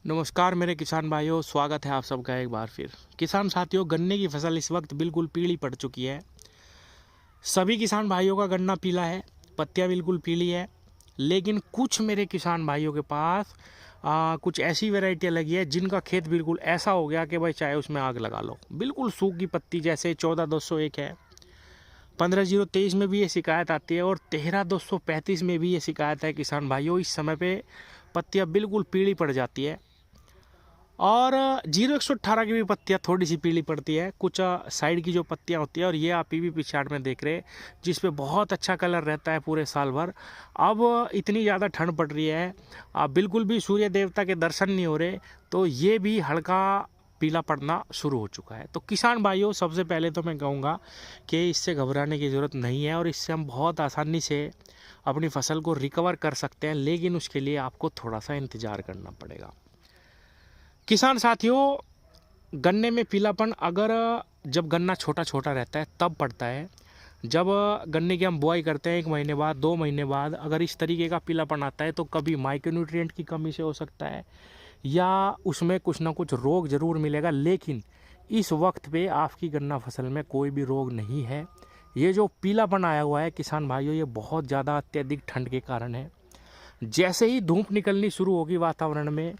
नमस्कार मेरे किसान भाइयों, स्वागत है आप सबका एक बार फिर। किसान साथियों, गन्ने की फसल इस वक्त बिल्कुल पीली पड़ चुकी है। सभी किसान भाइयों का गन्ना पीला है, पत्तियां बिल्कुल पीली है। लेकिन कुछ मेरे किसान भाइयों के पास कुछ ऐसी वैरायटियां लगी है जिनका खेत बिल्कुल ऐसा हो गया कि भाई चाहे उसमें आग लगा लो, बिल्कुल सूखी पत्ती। जैसे 14,201 है, 15,023 में भी ये शिकायत आती है और 13,235 में भी ये शिकायत है। किसान भाइयों, इस समय पे पत्तियां बिल्कुल पीली पड़ जाती है और 0118 की भी पत्तियां थोड़ी सी पीली पड़ती है, कुछ साइड की जो पत्तियां होती है। और ये आप पीवी चार्ट में देख रहे हैं जिस पे बहुत अच्छा कलर रहता है पूरे साल भर। अब इतनी ज़्यादा ठंड पड़ रही है, बिल्कुल भी सूर्य देवता के दर्शन नहीं हो रहे, तो ये भी हल्का पीला पड़ना शुरू हो चुका है। तो किसान भाइयों, सबसे पहले तो मैं कहूँगा कि इससे घबराने की ज़रूरत नहीं है और इससे हम बहुत आसानी से अपनी फसल को रिकवर कर सकते हैं। लेकिन उसके लिए आपको थोड़ा सा इंतज़ार करना पड़ेगा। किसान साथियों, गन्ने में पीलापन अगर जब गन्ना छोटा छोटा रहता है तब पड़ता है। जब गन्ने की हम बुआई करते हैं 1 महीने बाद, 2 महीने बाद अगर इस तरीके का पीलापन आता है तो कभी माइक्रोन्यूट्रिएंट की कमी से हो सकता है या उसमें कुछ ना कुछ रोग ज़रूर मिलेगा। लेकिन इस वक्त पे आपकी गन्ना फसल में कोई भी रोग नहीं है। ये जो पीलापन आया हुआ है किसान भाइयों, ये बहुत ज़्यादा अत्यधिक ठंड के कारण है। जैसे ही धूप निकलनी शुरू होगी वातावरण में,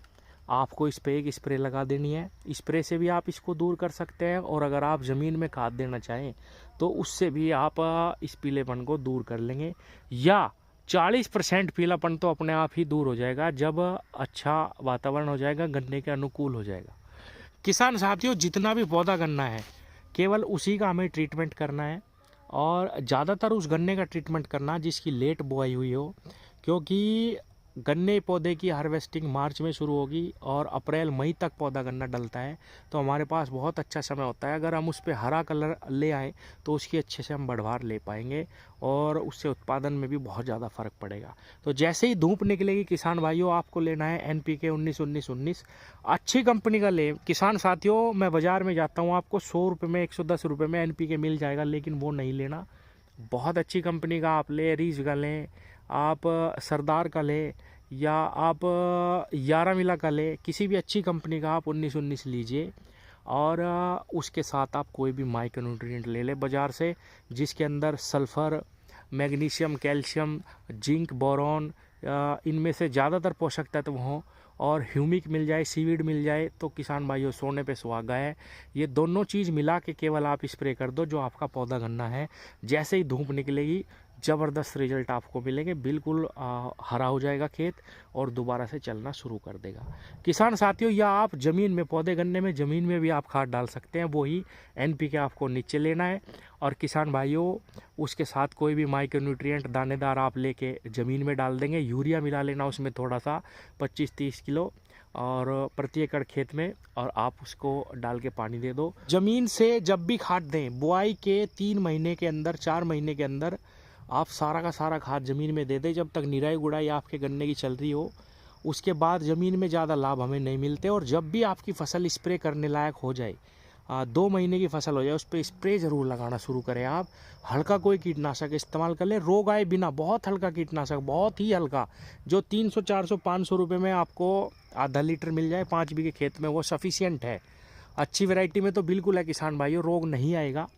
आपको इस पे एक स्प्रे लगा देनी है। स्प्रे से भी आप इसको दूर कर सकते हैं और अगर आप ज़मीन में खाद देना चाहें तो उससे भी आप इस पीलेपन को दूर कर लेंगे। या 40% पीलापन तो अपने आप ही दूर हो जाएगा जब अच्छा वातावरण हो जाएगा, गन्ने के अनुकूल हो जाएगा। किसान साथियों, जितना भी पौधा गन्ना है केवल उसी का हमें ट्रीटमेंट करना है और ज़्यादातर उस गन्ने का ट्रीटमेंट करना जिसकी लेट बुआई हुई हो, क्योंकि गन्ने पौधे की हार्वेस्टिंग मार्च में शुरू होगी और अप्रैल मई तक पौधा गन्ना डलता है। तो हमारे पास बहुत अच्छा समय होता है। अगर हम उस पर हरा कलर ले आए तो उसकी अच्छे से हम बढ़वार ले पाएंगे और उससे उत्पादन में भी बहुत ज़्यादा फ़र्क पड़ेगा। तो जैसे ही धूप निकलेगी किसान भाइयों, आपको लेना है NPK 19-19-19, अच्छी कंपनी का ले। किसान साथियों, मैं बाज़ार में जाता हूँ, आपको 100 रुपये में, 110 रुपये में NPK मिल जाएगा, लेकिन वो नहीं लेना। बहुत अच्छी कंपनी का आप ले, रीज का लें, आप सरदार का ले या आप 11 मिला का ले, किसी भी अच्छी कंपनी का आप 19-19 लीजिए। और उसके साथ आप कोई भी माइक्रोन्यूट्रिएंट ले लें बाज़ार से जिसके अंदर sulphur, magnesium, calcium, zinc, boron, इनमें से ज़्यादातर पोषक तत्व हों और ह्यूमिक मिल जाए, सीवीड मिल जाए तो किसान भाइयों सोने पे सुहागा है। ये दोनों चीज़ मिला के केवल आप स्प्रे कर दो जो आपका पौधा गन्ना है। जैसे ही धूप निकलेगी ज़बरदस्त रिजल्ट आपको मिलेंगे, बिल्कुल हरा हो जाएगा खेत और दोबारा से चलना शुरू कर देगा। किसान साथियों, या आप ज़मीन में, पौधे गन्ने में ज़मीन में भी आप खाद डाल सकते हैं, वही NPK आपको नीचे लेना है। और किसान भाइयों, उसके साथ कोई भी माइक्रोन्यूट्रिएंट दानेदार आप लेके ज़मीन में डाल देंगे। यूरिया मिला लेना उसमें थोड़ा सा, 25-30 किलो और प्रति एकड़ खेत में, और आप उसको डाल के पानी दे दो। ज़मीन से जब भी खाद दें, बुआई के 3 महीने के अंदर, 4 महीने के अंदर आप सारा का सारा खाद ज़मीन में दे दें जब तक निराई गुड़ाई आपके गन्ने की चल रही हो। उसके बाद ज़मीन में ज़्यादा लाभ हमें नहीं मिलते। और जब भी आपकी फसल स्प्रे करने लायक हो जाए, 2 महीने की फसल हो जाए, उस पर स्प्रे ज़रूर लगाना शुरू करें। आप हल्का कोई कीटनाशक इस्तेमाल कर लें, रोग आए बिना, बहुत हल्का कीटनाशक, बहुत ही हल्का, जो 300, 400, 500 रुपये में आपको आधा लीटर मिल जाए 5 बीघे खेत में, वो सफिशियंट है। अच्छी वैरायटी में तो बिल्कुल है किसान भाइयों, रोग नहीं आएगा।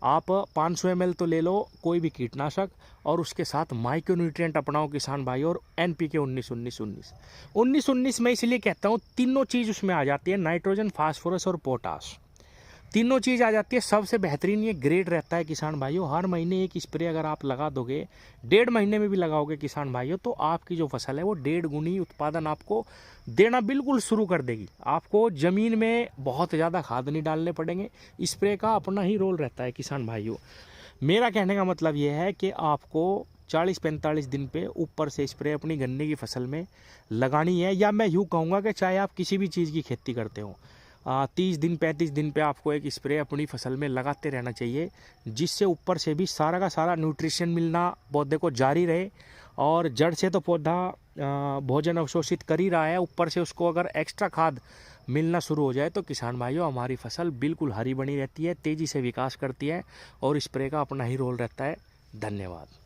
आप 500 ml तो ले लो कोई भी कीटनाशक और उसके साथ माइक्रोन्यूट्रिएंट अपनाओ किसान भाई। और NPK 19-19-19 मैं इसलिए कहता हूँ, तीनों चीज़ उसमें आ जाती है, नाइट्रोजन, फास्फोरस और पोटाश, तीनों चीज़ आ जाती है। सबसे बेहतरीन ये ग्रेड रहता है किसान भाइयों। हर महीने एक स्प्रे अगर आप लगा दोगे, 1.5 महीने में भी लगाओगे किसान भाइयों, तो आपकी जो फसल है वो 1.5 गुनी उत्पादन आपको देना बिल्कुल शुरू कर देगी। आपको ज़मीन में बहुत ज़्यादा खाद नहीं डालने पड़ेंगे, स्प्रे का अपना ही रोल रहता है किसान भाइयों। मेरा कहने का मतलब ये है कि आपको 40-45 दिन पे ऊपर से स्प्रे अपनी गन्ने की फसल में लगानी है। या मैं यूँ कहूँगा कि चाहे आप किसी भी चीज़ की खेती करते हो, 30 दिन 35 दिन पे आपको एक स्प्रे अपनी फसल में लगाते रहना चाहिए, जिससे ऊपर से भी सारा का सारा न्यूट्रिशन मिलना पौधे को जारी रहे। और जड़ से तो पौधा भोजन अवशोषित कर ही रहा है, ऊपर से उसको अगर एक्स्ट्रा खाद मिलना शुरू हो जाए तो किसान भाइयों हमारी फसल बिल्कुल हरी बनी रहती है, तेज़ी से विकास करती है और स्प्रे का अपना ही रोल रहता है। धन्यवाद।